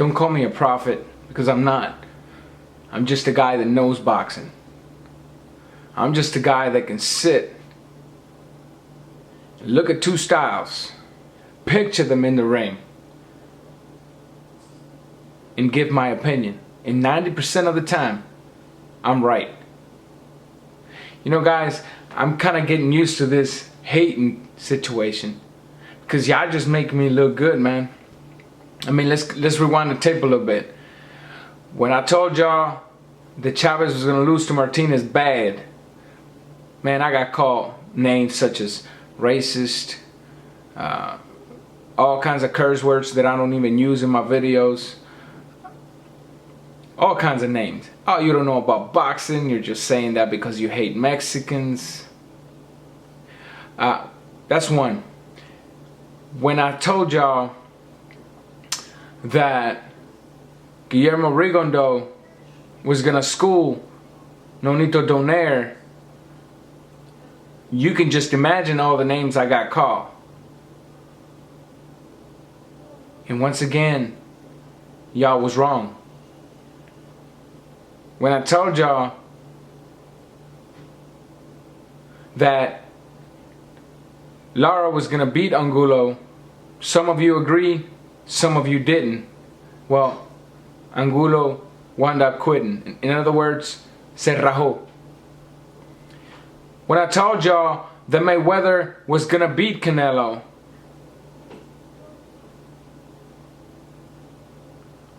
Don't call me a prophet, because I'm not. I'm just a guy that knows boxing. I'm just a guy that can sit, look at two styles, picture them in the ring, and give my opinion. And 90% of the time, I'm right. You know, guys, I'm kind of getting used to this hating situation, because y'all just make me look good, man. I mean, let's rewind the tape a little bit. When I told y'all that Chavez was going to lose to Martinez bad, man, I got called names such as racist, all kinds of curse words that I don't even use in my videos. All kinds of names. Oh, you don't know about boxing. You're just saying that because you hate Mexicans. That's one. When I told y'all that Guillermo Rigondeaux was gonna school Nonito Donaire, you can just imagine all the names I got called. And once again, y'all was wrong. When I told y'all that Lara was gonna beat Angulo, some of you agreed, some of you didn't. Well, Angulo wound up quitting. In other words, se rajó. When I told y'all that Mayweather was gonna beat Canelo,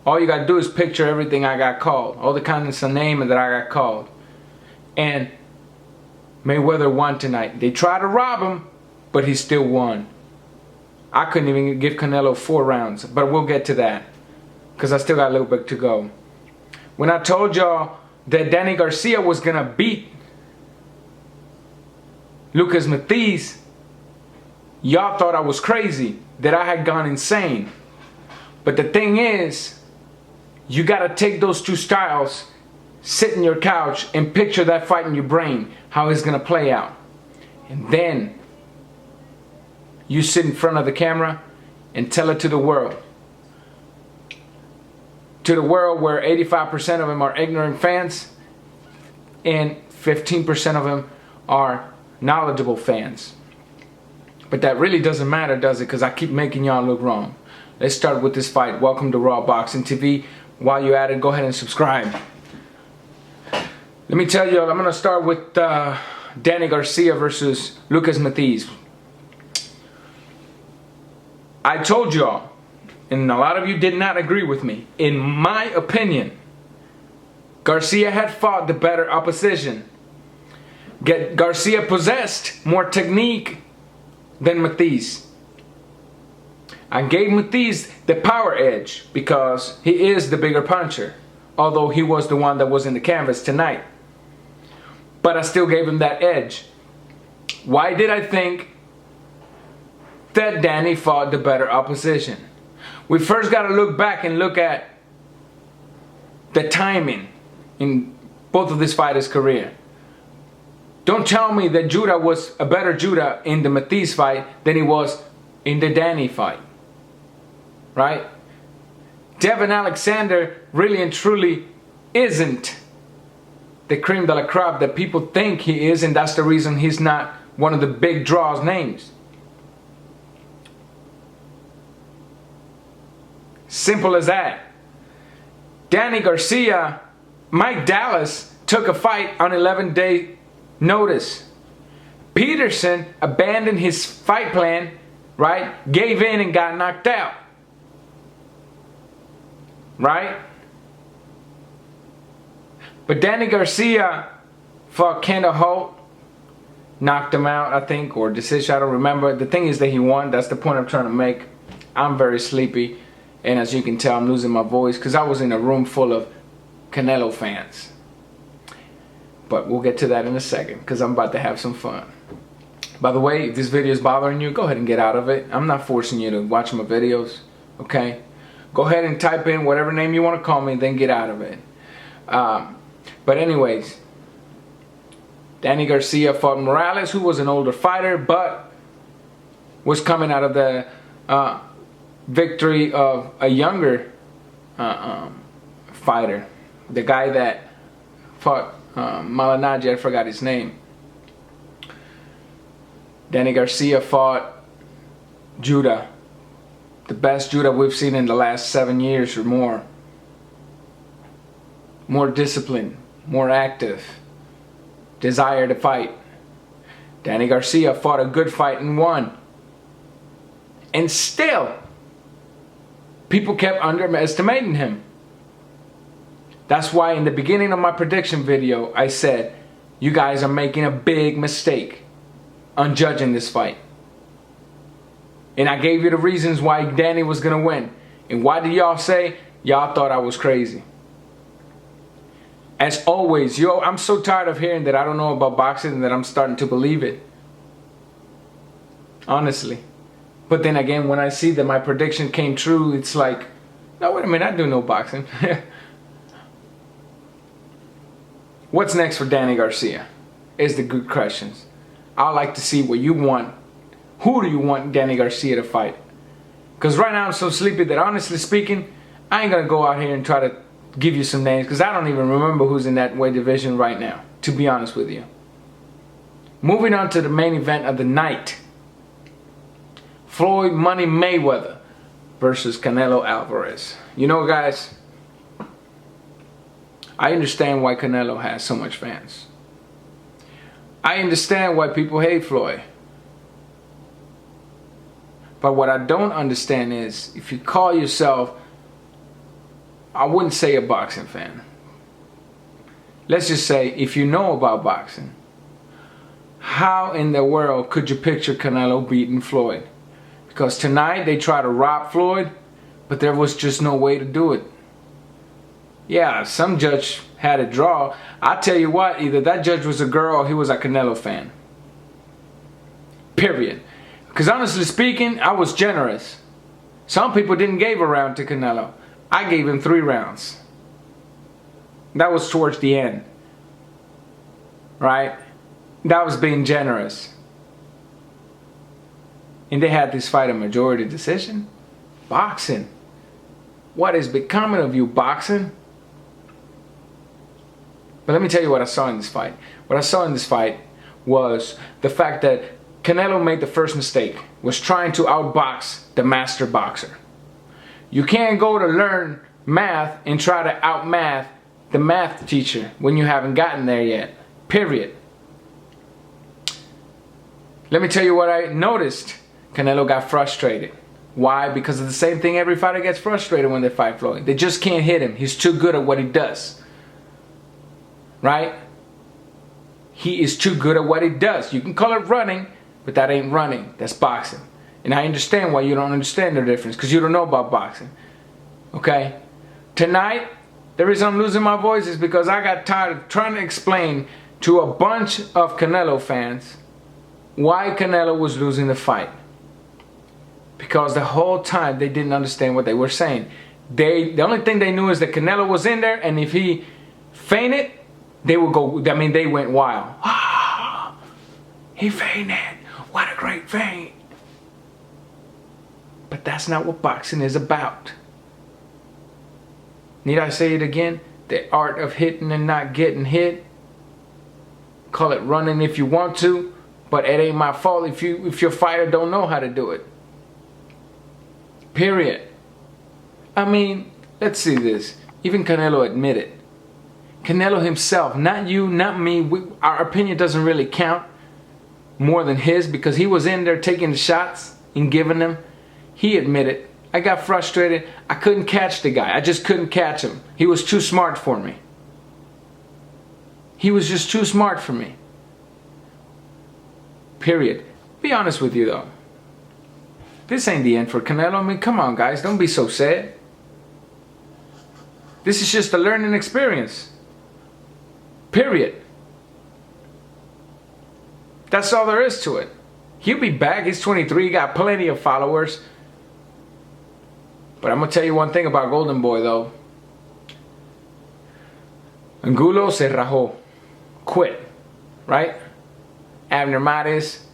all you gotta do is picture everything I got called, all the kinds of names that I got called. And Mayweather won tonight. They tried to rob him, but he still won. I couldn't even give Canelo 4 rounds, but we'll get to that, because I still got a little bit to go. When I told y'all that Danny Garcia was gonna beat Lucas Mathysse, y'all thought I was crazy, that I had gone insane. But the thing is, you gotta take those two styles, sit in your couch, and picture that fight in your brain, how it's gonna play out. And then you sit in front of the camera and tell it to the world. To the world where 85% of them are ignorant fans and 15% of them are knowledgeable fans. But that really doesn't matter, does it? Because I keep making y'all look wrong. Let's start with this fight. Welcome to Raw Boxing TV. While you're at it, go ahead and subscribe. Let me tell you, I'm going to start with Danny Garcia versus Lucas Mathysse. I told y'all, and a lot of you did not agree with me, in my opinion, Garcia had fought the better opposition. Garcia possessed more technique than Mathysse. I gave Mathysse the power edge because he is the bigger puncher, although he was the one that was in the canvas tonight. But I still gave him that edge. Why did I think that Danny fought the better opposition? We first got to look back and look at the timing in both of these fighters' career. Don't tell me that Judah was a better Judah in the Mathysse fight than he was in the Danny fight. Right? Devin Alexander really and truly isn't the cream de la crop that people think he is, and that's the reason he's not one of the big draws names. Simple as that. Danny Garcia, Mike Dallas took a fight on 11-day notice. Peterson abandoned his fight plan, right? Gave in and got knocked out. Right? But Danny Garcia fought Kendall Holt, knocked him out, I think, or decision, I don't remember. The thing is that he won. That's the point I'm trying to make. I'm very sleepy, and as you can tell, I'm losing my voice because I was in a room full of Canelo fans. But we'll get to that in a second because I'm about to have some fun. By the way, if this video is bothering you, go ahead and get out of it. I'm not forcing you to watch my videos, okay? Go ahead and type in whatever name you want to call me, then get out of it. But anyways, Danny Garcia fought Morales, who was an older fighter, but was coming out of the victory of a younger fighter. The guy that fought Malanaji, I forgot his name. Danny Garcia fought Judah. The best Judah we've seen in the last 7 years or more. More disciplined, more active, desire to fight. Danny Garcia fought a good fight and won. And still, people kept underestimating him. That's why in the beginning of my prediction video, I said, you guys are making a big mistake on judging this fight. And I gave you the reasons why Danny was going to win. And why did y'all say? Y'all thought I was crazy. As always, I'm so tired of hearing that I don't know about boxing and that I'm starting to believe it. Honestly. But then again, when I see that my prediction came true, it's like, no, wait a minute, I do know boxing. What's next for Danny Garcia? Is the good questions. I'd like to see what you want. Who do you want Danny Garcia to fight? Because right now I'm so sleepy that honestly speaking, I ain't going to go out here and try to give you some names because I don't even remember who's in that weight division right now, to be honest with you. Moving on to the main event of the night. Floyd Money Mayweather versus Canelo Alvarez. You know, guys, I understand why Canelo has so much fans. I understand why people hate Floyd. But what I don't understand is, if you call yourself, I wouldn't say a boxing fan. Let's just say, if you know about boxing, how in the world could you picture Canelo beating Floyd? Because tonight they try to rob Floyd, but there was just no way to do it. Yeah, some judge had a draw. I tell you what, either that judge was a girl or he was a Canelo fan. Period. Because honestly speaking, I was generous. Some people didn't give a round to Canelo. I gave him 3 rounds. That was towards the end. Right? That was being generous. And they had this fight a majority decision. Boxing. What is becoming of you, boxing? But let me tell you what I saw in this fight. What I saw in this fight was the fact that Canelo made the first mistake, was trying to outbox the master boxer. You can't go to learn math and try to outmath the math teacher when you haven't gotten there yet. Period. Let me tell you what I noticed. Canelo got frustrated. Why? Because of the same thing every fighter gets frustrated when they fight Floyd. They just can't hit him. He's too good at what he does. Right? He is too good at what he does. You can call it running, but that ain't running. That's boxing. And I understand why you don't understand the difference, because you don't know about boxing. Okay? Tonight, the reason I'm losing my voice is because I got tired of trying to explain to a bunch of Canelo fans why Canelo was losing the fight. Because the whole time they didn't understand what they were saying. The only thing they knew is that Canelo was in there, and if he fainted, they would go, I mean, they went wild. Ah, he fainted. What a great feint. But that's not what boxing is about. Need I say it again? The art of hitting and not getting hit. Call it running if you want to, but it ain't my fault if your fighter don't know how to do it. Period. I mean, let's see this. Even Canelo admitted. Canelo himself, not you, not me, our opinion doesn't really count more than his, because he was in there taking the shots and giving them. He admitted, I got frustrated. I couldn't catch the guy. I just couldn't catch him. He was too smart for me. He was just too smart for me. Period. Be honest with you though. This ain't the end for Canelo. I mean, come on guys, don't be so sad. This is just a learning experience. Period. That's all there is to it. He'll be back. He's 23. He got plenty of followers. But I'm going to tell you one thing about Golden Boy, though. Angulo se rajó. Quit. Right? Abner Mares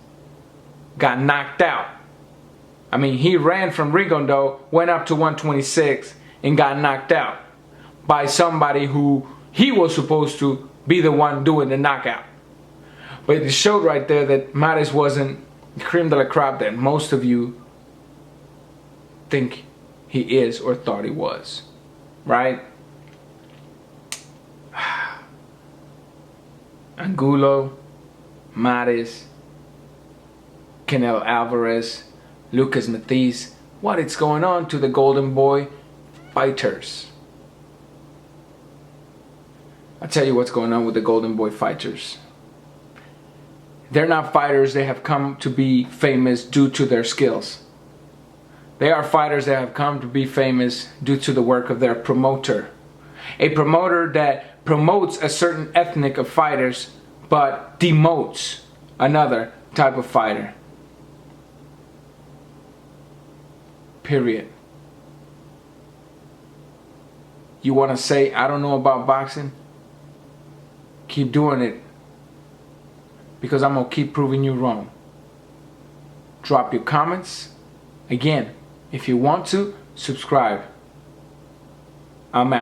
got knocked out. I mean, he ran from Rigondo, went up to 126, and got knocked out by somebody who he was supposed to be the one doing the knockout. But it showed right there that Mathysse wasn't the cream de la crop that most of you think he is or thought he was. Right? Angulo, Mathysse, Canelo Alvarez, Lucas Mathysse. What is going on to the Golden Boy fighters? I'll tell you what's going on with the Golden Boy fighters. They're not fighters. They have come to be famous due to their skills. They are fighters that have come to be famous due to the work of their promoter. A promoter that promotes a certain ethnic of fighters but demotes another type of fighter. Period. You want to say, I don't know about boxing? Keep doing it. Because I'm going to keep proving you wrong. Drop your comments. Again, if you want to, subscribe. I'm out.